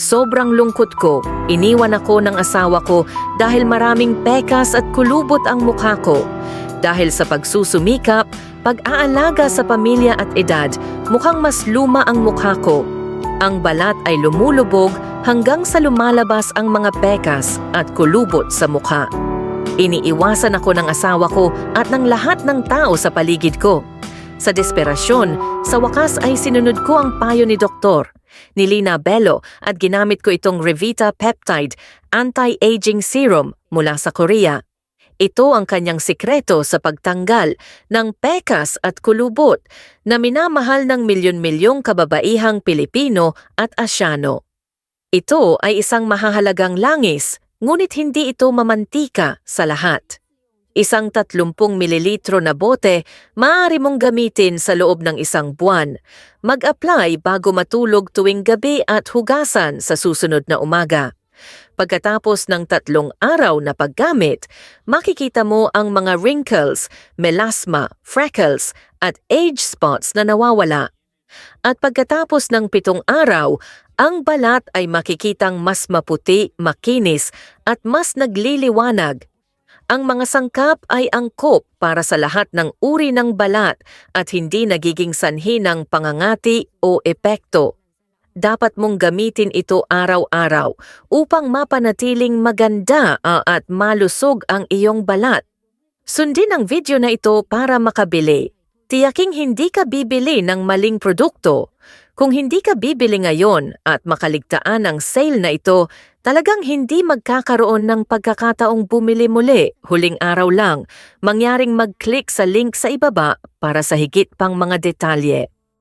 sobrang lungkot ko, iniwan ako ng asawa ko dahil maraming pekas at kulubot ang mukha ko. Dahil sa pagsusumikap, pag-aalaga sa pamilya at edad, mukhang mas luma ang mukha ko. Ang balat ay lumulubog hanggang sa lumalabas ang mga pekas at kulubot sa mukha. Iniiwasan ako ng asawa ko at ng lahat ng tao sa paligid ko. Sa desperasyon, sa wakas ay sinunod ko ang payo ni Doktor, ni Lina Bello, at ginamit ko itong Revita Peptide Anti-Aging Serum mula sa Korea. Ito ang kanyang sikreto sa pagtanggal ng pekas at kulubot na minamahal ng milyon-milyong kababaihang Pilipino at Asyano. Ito ay isang mahahalagang langis, ngunit hindi ito mamantika sa lahat. Isang 30 mililitro na bote, maaari mong gamitin sa loob ng isang buwan. Mag-apply bago matulog tuwing gabi at hugasan sa susunod na umaga. Pagkatapos ng 3 araw na paggamit, makikita mo ang mga wrinkles, melasma, freckles, at age spots na nawawala. At pagkatapos ng 7 araw, ang balat ay makikitang mas maputi, makinis, at mas nagliliwanag. Ang mga sangkap ay angkop para sa lahat ng uri ng balat at hindi nagiging sanhi ng pangangati o epekto. Dapat mong gamitin ito araw-araw upang mapanatiling maganda at malusog ang iyong balat. Sundin ang video na ito para makabili. Tiyaking hindi ka bibili ng maling produkto. Kung hindi ka bibili ngayon at makaligtaan ang sale na ito, talagang hindi magkakaroon ng pagkakataong bumili muli. Huling araw lang, mangyaring mag-click sa link sa ibaba para sa higit pang mga detalye.